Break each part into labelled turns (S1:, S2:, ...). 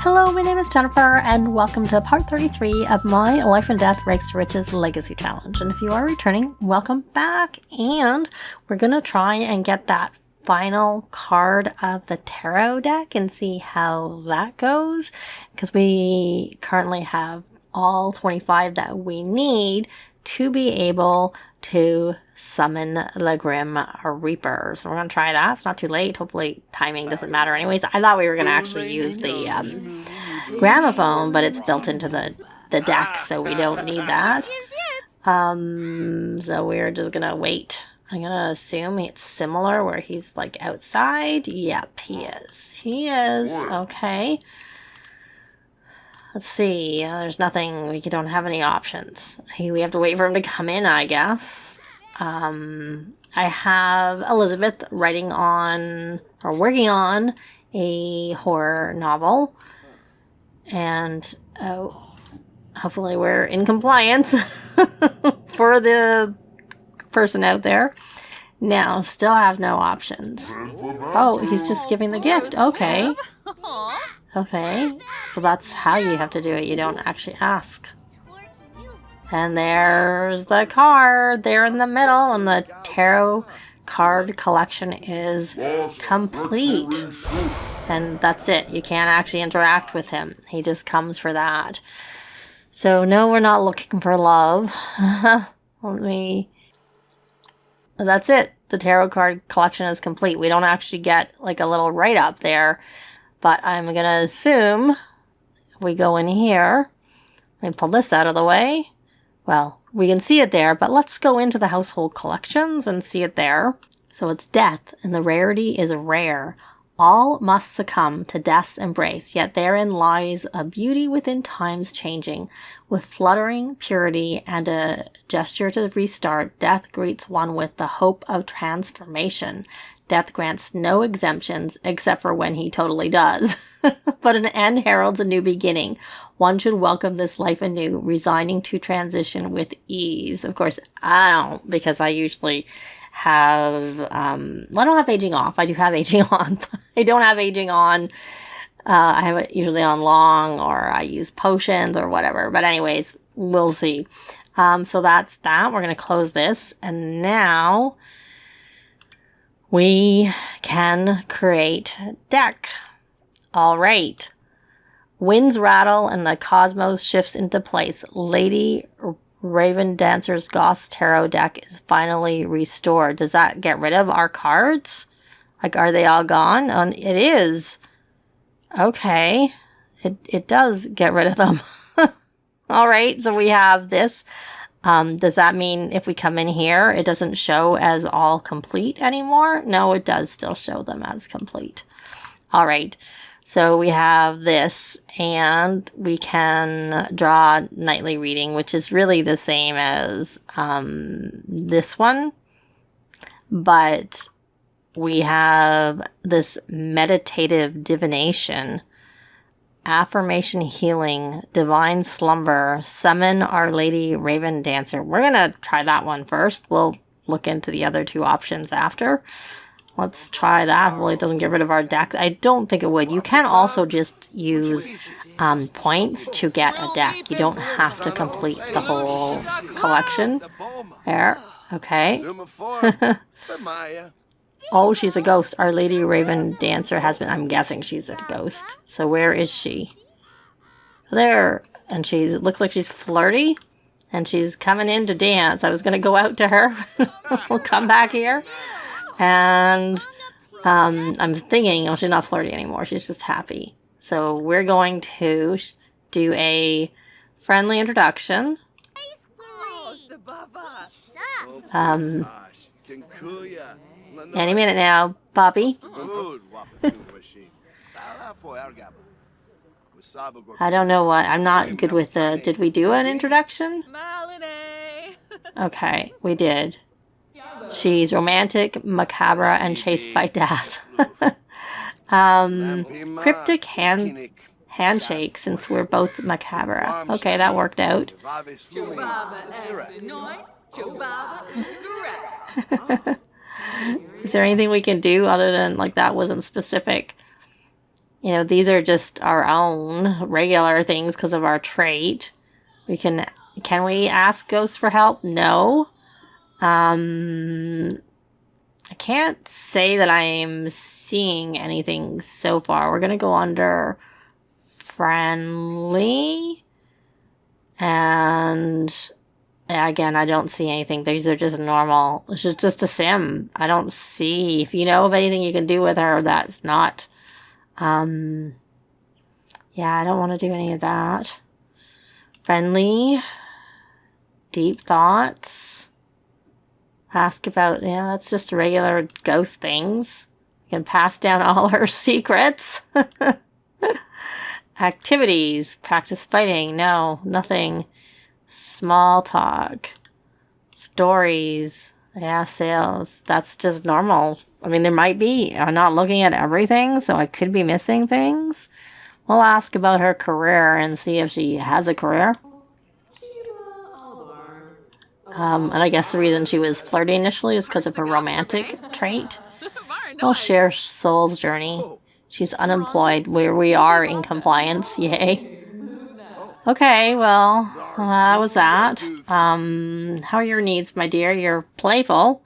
S1: Hello, my name is Jennifer, and welcome to part 33 of my Life and Death Rags to Riches Legacy Challenge. And if you are returning, welcome back. And we're going to try and get that final card of the tarot deck and see how that goes, because we currently have all 25 that we need to be able to summon the Grim Reaper. So we're going to try that. It's not too late. Hopefully timing doesn't matter anyways. I thought we were going to actually use the gramophone, but it's built into the deck, so we don't need that. So we're just going to wait. I'm going to assume it's similar where he's like outside. Yep, he is. He is. Okay. Let's see. There's nothing. We don't have any options. We have to wait for him to come in, I guess. I have Elizabeth writing on or working on a horror novel, and hopefully we're in compliance for the person out there. Now, still have no options. Oh, he's just giving the gift. Okay. Okay. So that's how you have to do it. You don't actually ask. And there's the card there in the middle, and the tarot card collection is complete. And that's it. You can't actually interact with him. He just comes for that. So no, we're not looking for love. That's it. The tarot card collection is complete. We don't actually get like a little write-up there, but I'm going to assume if we go in here, let me pull this out of the way. Well, we can see it there, but let's go into the household collections and see it there. So it's death, and the rarity is rare. All must succumb to death's embrace, yet therein lies a beauty within times changing. With fluttering purity and a gesture to restart, death greets one with the hope of transformation. Death grants no exemptions, except for when he totally does. But an end heralds a new beginning. One should welcome this life anew, resigning to transition with ease. Of course, I don't, because I usually have, well, I don't have aging off. I do have aging on. I don't have aging on. I have it usually on long, or I use potions or whatever. But anyways, we'll see. So that's that. We're going to close this. And now we can create deck. All right. Winds rattle and the cosmos shifts into place. Lady Ravendancer Goth tarot deck is finally restored. Does that get rid of our cards? Like, are they all gone? It is. Okay. It does get rid of them. All right. So we have this. Does that mean if we come in here, it doesn't show as all complete anymore? No, it does still show them as complete. All right. So we have this, and we can draw nightly reading, which is really the same as this one. But we have this meditative divination, affirmation healing, divine slumber, summon Our Lady Ravendancer. We're going to try that one first. We'll look into the other two options after. Let's try that. Hopefully it doesn't get rid of our deck. I don't think it would. You can also just use points to get a deck. You don't have to complete the whole collection. There. Okay. Oh, she's a ghost. Our Lady Ravendancer has been... I'm guessing she's a ghost. So where is she? There. And she looks like she's flirty. And she's coming in to dance. I was going to go out to her. We'll come back here. And I'm thinking, oh, she's not flirty anymore. She's just happy. So we're going to do a friendly introduction. Any minute now, Bobby. I don't know what. I'm not good with the... Did we do an introduction? Okay, we did. She's romantic, macabre, and chased by death. Cryptic handshake, since we're both macabre. Okay, that worked out. Is there anything we can do other than, like, that wasn't specific? You know, these are just our own regular things because of our trait. Can we ask ghosts for help? No. I can't say that I'm seeing anything so far. We're going to go under friendly. And again, I don't see anything. These are just normal. This is just a sim. I don't see. If you know of anything you can do with her, that's not. Yeah, I don't want to do any of that. Friendly. Deep thoughts. Ask about, yeah, that's just regular ghost things. You can pass down all her secrets. Activities. Practice fighting. No, nothing. Small talk. Stories. Yeah, sales. That's just normal. I mean, there might be. I'm not looking at everything, so I could be missing things. We'll ask about her career and see if she has a career. And I guess the reason she was flirty initially is because of her romantic trait. We'll share Soul's journey. She's unemployed, where we are in compliance. Yay. Okay, well, that was that. How are your needs, my dear? You're playful.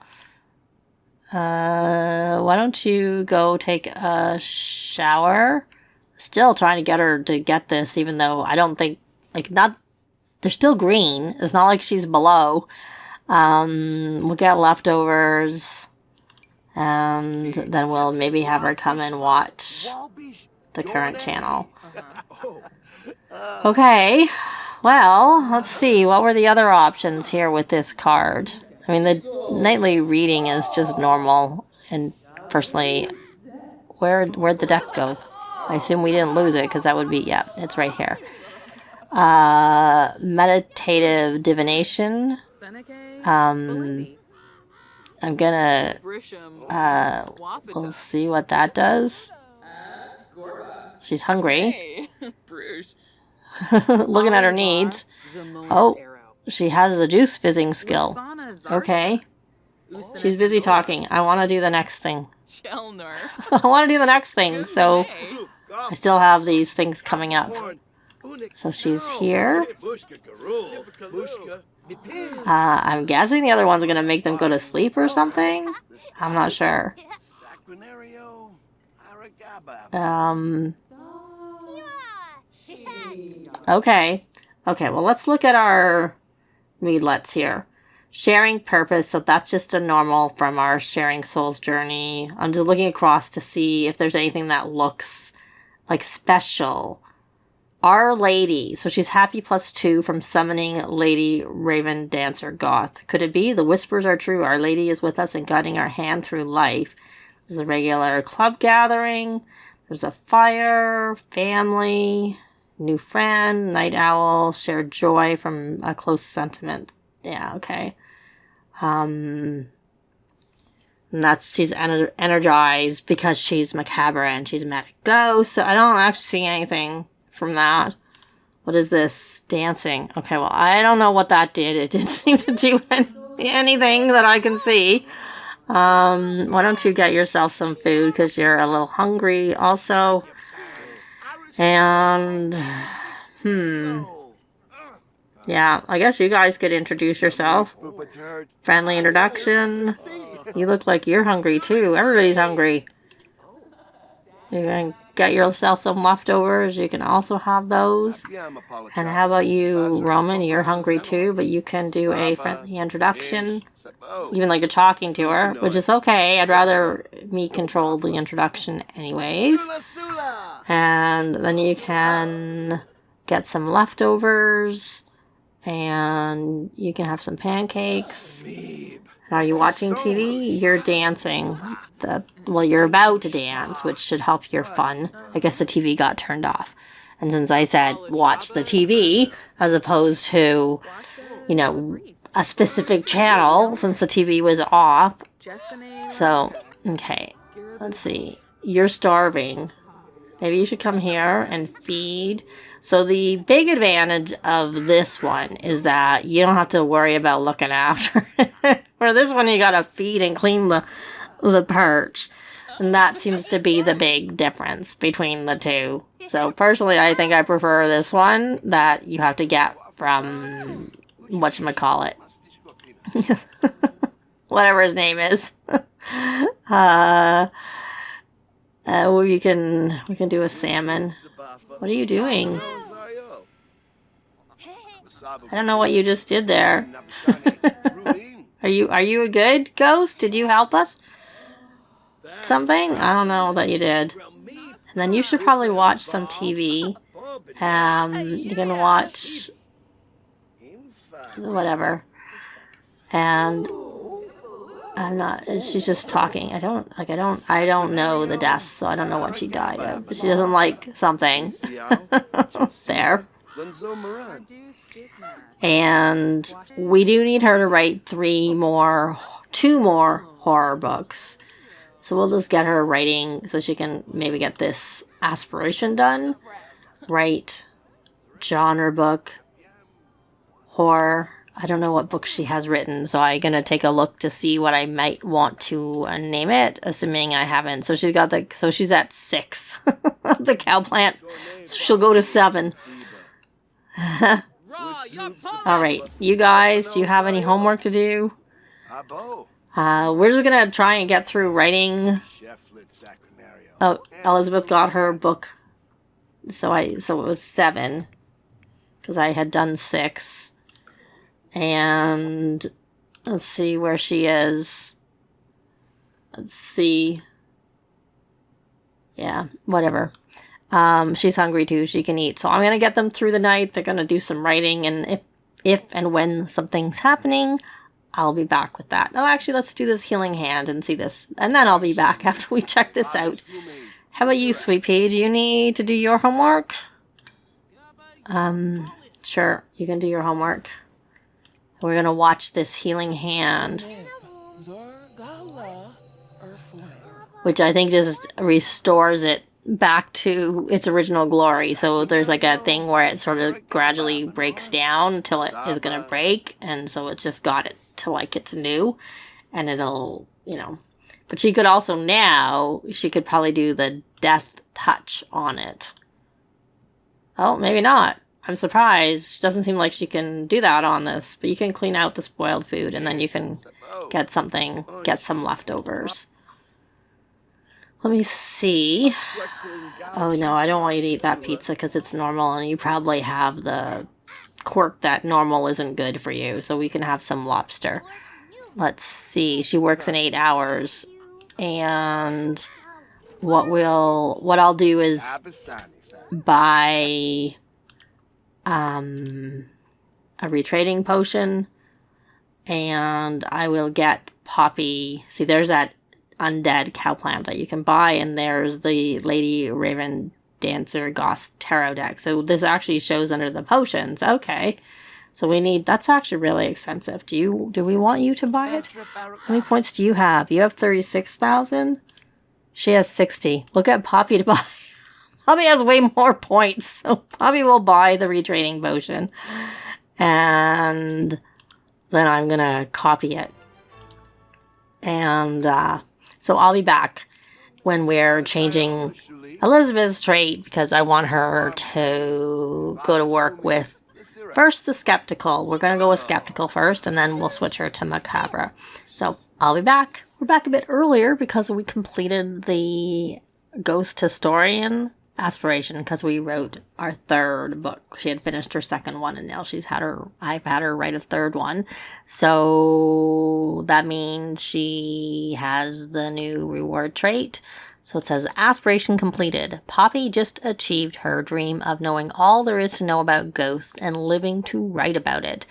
S1: Why don't you go take a shower? Still trying to get her to get this, even though I don't think, they're still green. It's not like she's below. We'll get leftovers. And then we'll maybe have her come and watch the current channel. Okay. Well, let's see. What were the other options here with this card? I mean, the nightly reading is just normal. And personally, where'd the deck go? I assume we didn't lose it because that would be, yeah, it's right here. Meditative divination. I'm gonna, we'll see what that does. She's hungry. Looking at her needs. Oh, she has the juice fizzing skill. Okay. She's busy talking. I want to do the next thing. I want to do the next thing, so I still have these things coming up. So she's here. I'm guessing the other one's going to make them go to sleep or something. I'm not sure. Okay. Okay, well, let's look at our readlets here. Sharing purpose, so that's just a normal from our Sharing Soul's journey. I'm just looking across to see if there's anything that looks like special. Our Lady, so she's happy +2 from summoning Lady Ravendancer Goth. Could it be? The whispers are true. Our Lady is with us and guiding our hand through life. This is a regular club gathering. There's a fire, family, new friend, night owl, shared joy from a close sentiment. Yeah, okay. And that's, she's energized because she's macabre and she's mad at ghosts. So I don't actually see anything from that. What is this? Dancing. Okay, well, I don't know what that did. It didn't seem to do anything that I can see. Why don't you get yourself some food because you're a little hungry also. And, yeah, I guess you guys could introduce yourself. Friendly introduction. You look like you're hungry too. Everybody's hungry. You can get yourself some leftovers. You can also have those. And how about you, Roman? You're hungry too, but you can do a friendly introduction. Even like you're talking to her, which is okay. I'd rather me control the introduction anyways. And then you can get some leftovers. And you can have some pancakes. Are you watching TV? You're dancing. Well, you're about to dance, which should help your fun. I guess the TV got turned off. And since I said watch the TV, as opposed to, you know, a specific channel, since the TV was off. So, okay. Let's see. You're starving. Maybe you should come here and feed. So the big advantage of this one is that you don't have to worry about looking after it. For this one, you gotta feed and clean the perch. And that seems to be the big difference between the two. So personally, I think I prefer this one that you have to get from whatchamacallit. Whatever his name is. We can do a salmon. What are you doing? I don't know what you just did there. Are you a good ghost? Did you help us? Something? I don't know that you did. And then you should probably watch some TV. You can watch whatever. And I'm not, she's just talking. I don't know the deaths, so I don't know what she died of. But she doesn't like something. There. And we do need her to write 2 more horror books. So we'll just get her writing so she can maybe get this aspiration done. Write genre book, horror. I don't know what book she has written, so I'm going to take a look to see what I might want to name it, assuming I haven't. So she's at 6 of the cow plant. So she'll go to 7. All right, you guys, do you have any homework to do? We're just going to try and get through writing. Oh, Elizabeth got her book. So it was 7 because I had done 6. And let's see where she is. Let's see. Yeah, whatever. She's hungry too. She can eat. So I'm going to get them through the night. They're going to do some writing. And if and when something's happening, I'll be back with that. Oh, actually, let's do this healing hand and see this. And then I'll be back after we check this out. How about you, Sweet Pea? Do you need to do your homework? Sure, you can do your homework. We're going to watch this healing hand, which I think just restores it back to its original glory. So there's like a thing where it sort of gradually breaks down until it is going to break. And so it's just got it to like it's new. And it'll, But she could also she could probably do the death touch on it. Oh, maybe not. I'm surprised. She doesn't seem like she can do that on this, but you can clean out the spoiled food and then you can get some leftovers. Let me see. Oh no, I don't want you to eat that pizza because it's normal and you probably have the quirk that normal isn't good for you, so we can have some lobster. Let's see. She works in 8 hours, and what I'll do is buy a retrading potion, and I will get Poppy. See, there's that undead cow plant that you can buy, and there's the Lady Ravendancer Goth tarot deck. So this actually shows under the potions. Okay, so that's actually really expensive. Do we want you to buy it? How many points do you have? You have 36,000. She has 60. We'll get Poppy to buy. Poppy has way more points, so Poppy will buy the retraining potion. And then I'm going to copy it. And so I'll be back when we're changing Elizabeth's trait, because I want her to go to work with, first, the skeptical. We're going to go with skeptical first, and then we'll switch her to macabre. So I'll be back. We're back a bit earlier because we completed the Ghost Historian Aspiration, because we wrote our 3rd book. She had finished her 2nd one, and now I've had her write a 3rd one. So that means she has the new reward trait. So it says, Aspiration completed. Poppy just achieved her dream of knowing all there is to know about ghosts and living to write about it.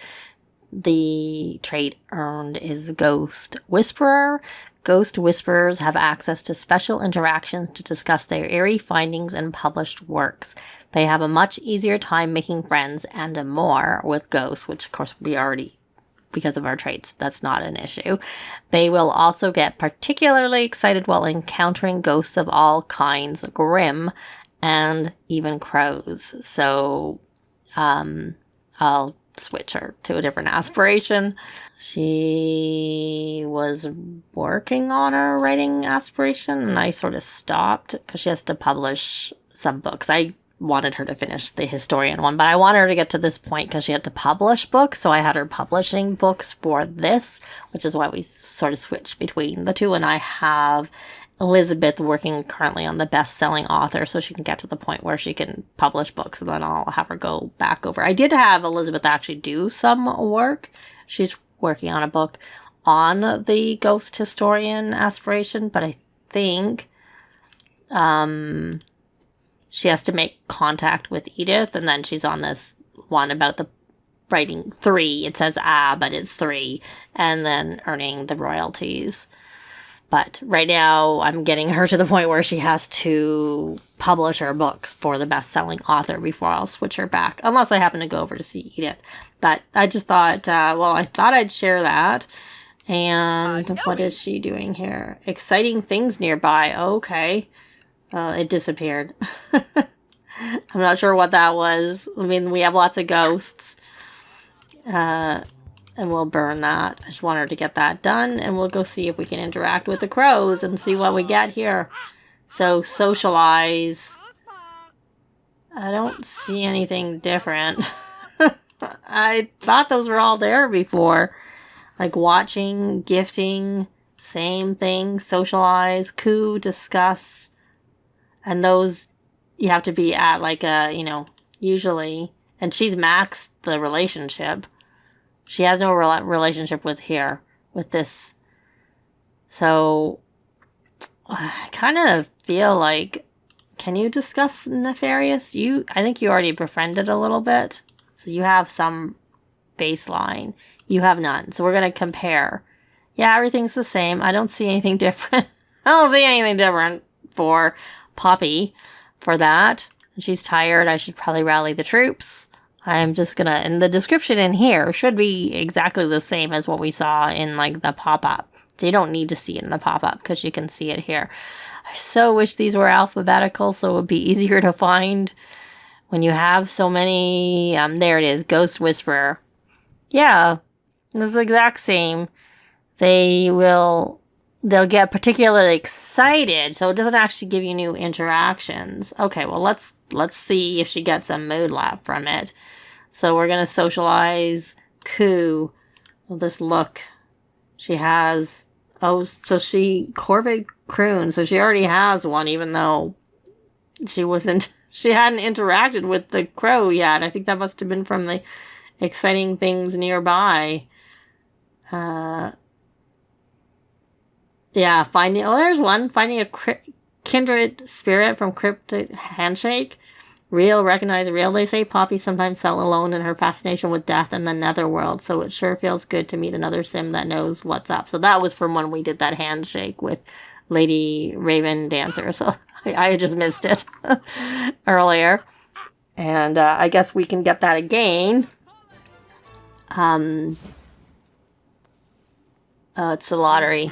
S1: The trait earned is Ghost Whisperer. Ghost Whisperers have access to special interactions to discuss their eerie findings and published works. They have a much easier time making friends and more with ghosts, which of course we already, because of our traits, that's not an issue. They will also get particularly excited while encountering ghosts of all kinds, grim, and even crows. So I'll switch her to a different aspiration. She was working on her writing aspiration, and I sort of stopped because she has to publish some books. I wanted her to finish the historian one, but I wanted her to get to this point because she had to publish books, so I had her publishing books for this, which is why we sort of switched between the two, and I have Elizabeth working currently on the best-selling author, so she can get to the point where she can publish books, and then I'll have her go back over. I did have Elizabeth actually do some work. She's working on a book on the ghost historian aspiration, but I think she has to make contact with Edith, and then she's on this one about the writing 3. It says but it's 3, and then earning the royalties. But right now, I'm getting her to the point where she has to publish her books for the best-selling author before I'll switch her back, unless I happen to go over to see Edith. But I just thought, I thought I'd share that. And what is she doing here? Exciting things nearby. Okay. It disappeared. I'm not sure what that was. I mean, we have lots of ghosts. And we'll burn that. I just want her to get that done, and we'll go see if we can interact with the crows and see what we get here. So, socialize. I don't see anything different. I thought those were all there before. Like watching, gifting, same thing. Socialize, coo, discuss. And those, you have to be at like a, usually. And she's maxed the relationship. She has no relationship with this. So, I kind of feel like, can you discuss nefarious? I think you already befriended a little bit. So you have some baseline. You have none. So we're going to compare. Yeah, everything's the same. I don't see anything different. I don't see anything different for Poppy for that. She's tired. I should probably rally the troops. I'm just gonna, and the description in here should be exactly the same as what we saw in like the pop-up. So you don't need to see it in the pop-up because you can see it here. I so wish these were alphabetical so it would be easier to find when you have so many. There it is, Ghost Whisperer. Yeah, it's the exact same. They'll get particularly excited, so it doesn't actually give you new interactions. Okay, well, let's see if she gets a mood lap from it. So we're going to socialize Coo. Well, this look. She has... so she... Corvid Croon. So she already has one, even though she wasn't... She hadn't interacted with the crow yet. I think that must have been from the exciting things nearby. Yeah, finding... Oh, there's one. Finding a kindred spirit from Cryptid Handshake. Real, recognize real, they say. Poppy sometimes felt alone in her fascination with death and the netherworld, so it sure feels good to meet another sim that knows what's up. So that was from when we did that handshake with Lady Ravendancer, so I just missed it earlier. And I guess we can get that again. It's the lottery.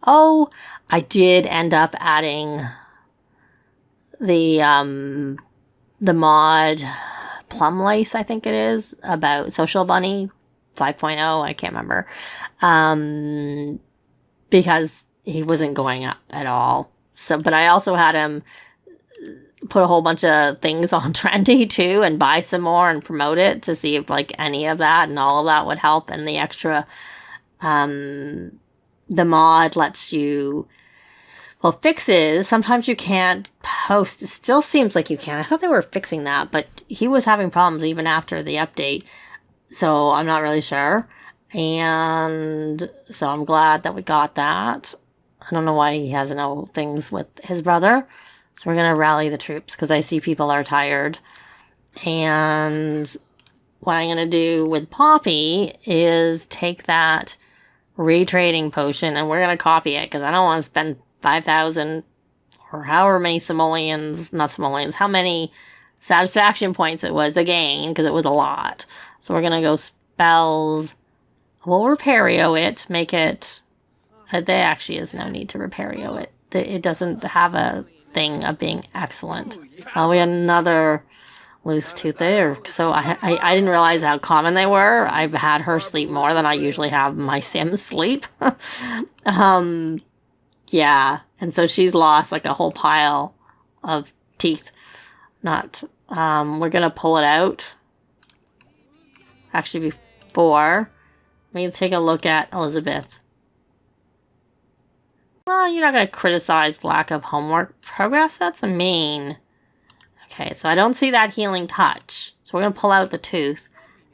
S1: Oh, I did end up adding the mod Plum Lace, I think it is, about Social Bunny 5.0, I can't remember. Because he wasn't going up at all. So, but I also had him put a whole bunch of things on Trendy too and buy some more and promote it to see if like any of that and all of that would help. And the extra, the mod lets you, well, fixes. Sometimes you can't post. It still seems like you can. I thought they were fixing that, but he was having problems even after the update. So I'm not really sure. And so I'm glad that we got that. I don't know why he has no things with his brother. So we're going to rally the troops because I see people are tired. And what I'm going to do with Poppy is take that retraining potion and we're going to copy it because I don't want to spend 5,000 or however many how many satisfaction points it was again, because it was a lot. So we're going to go spells. We'll Repario it, make it, there actually is no need to Repario it. It doesn't have a thing of being excellent. We had another loose tooth there. So I didn't realize how common they were. I've had her sleep more than I usually have my Sims sleep. Yeah, and so she's lost like a whole pile of teeth. We're gonna pull it out. Actually, before, let me take a look at Elizabeth. Well, you're not gonna criticize lack of homework progress. That's mean. Okay, so I don't see that healing touch. So we're gonna pull out the tooth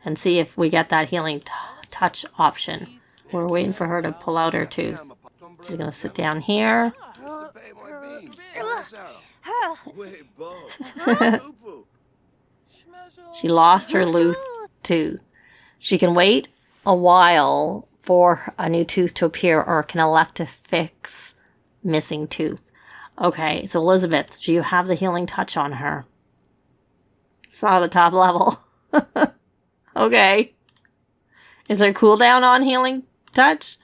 S1: and see if we get that healing touch option. We're waiting for her to pull out her tooth. She's gonna sit down here. She lost her loose tooth. She can wait a while for a new tooth to appear or can elect to fix missing tooth. Okay, so Elizabeth, do you have the healing touch on her? It's not at the top level. Okay. Is there a cooldown on healing touch?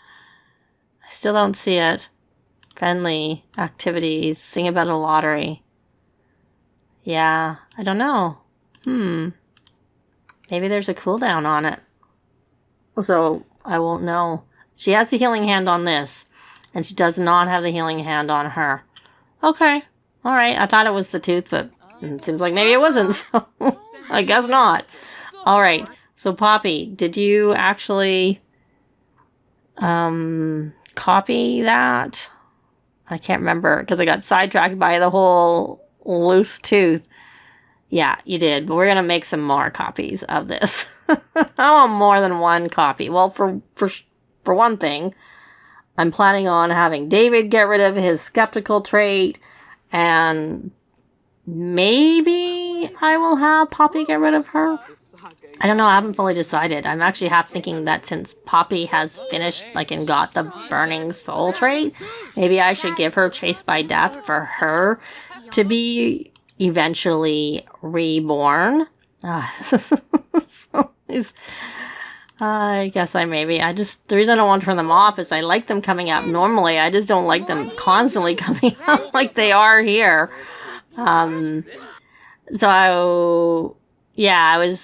S1: I still don't see it. Friendly activities. Sing about a lottery. Yeah, I don't know. Maybe there's a cooldown on it. So I won't know. She has the healing hand on this. And she does not have the healing hand on her. Okay. Alright. I thought it was the tooth, but it seems like maybe it wasn't. So I guess not. Alright. So Poppy, did you actually copy that? I can't remember because I got sidetracked by the whole loose tooth. Yeah, you did. But we're going to make some more copies of this. I want more than one copy. Well, for one thing, I'm planning on having David get rid of his skeptical trait, and maybe I will have Poppy get rid of her. I don't know. I haven't fully decided. I'm actually half thinking that since Poppy has finished, like, and got the burning soul trait, maybe I should give her Chased by Death for her to be eventually reborn. I guess the reason I don't want to turn them off is I like them coming up normally. I just don't like them constantly coming up like they are here. So, yeah,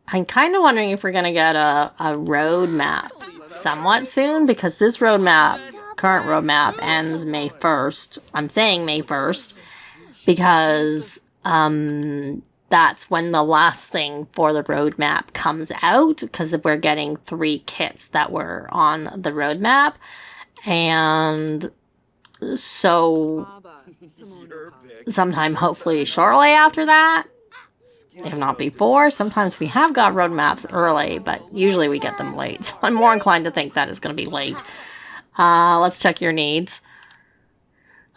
S1: I'm kind of wondering if we're going to get a roadmap somewhat soon, because this current roadmap ends May 1st. I'm saying May 1st because that's when the last thing for the roadmap comes out, because we're getting 3 kits that were on the roadmap. And so sometime hopefully shortly after that, if not before. Sometimes we have got roadmaps early, but usually we get them late. So I'm more inclined to think that it's going to be late. Let's check your needs.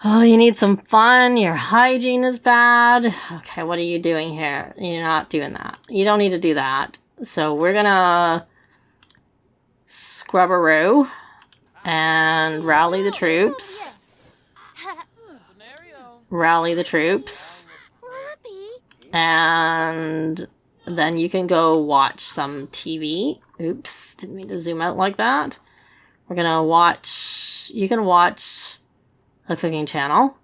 S1: Oh, you need some fun. Your hygiene is bad. Okay, what are you doing here? You're not doing that. You don't need to do that. So we're going to scrub-a-roo and rally the troops. Rally the troops. And then you can go watch some TV. Oops, didn't mean to zoom out like that. You can watch the cooking channel.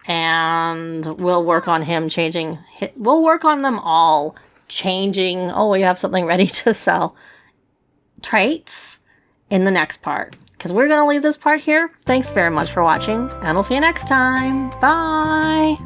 S1: And we'll work on him changing. We'll work on them all changing. Oh, we have something ready to sell. Traits in the next part. Because we're going to leave this part here. Thanks very much for watching. And I'll see you next time. Bye.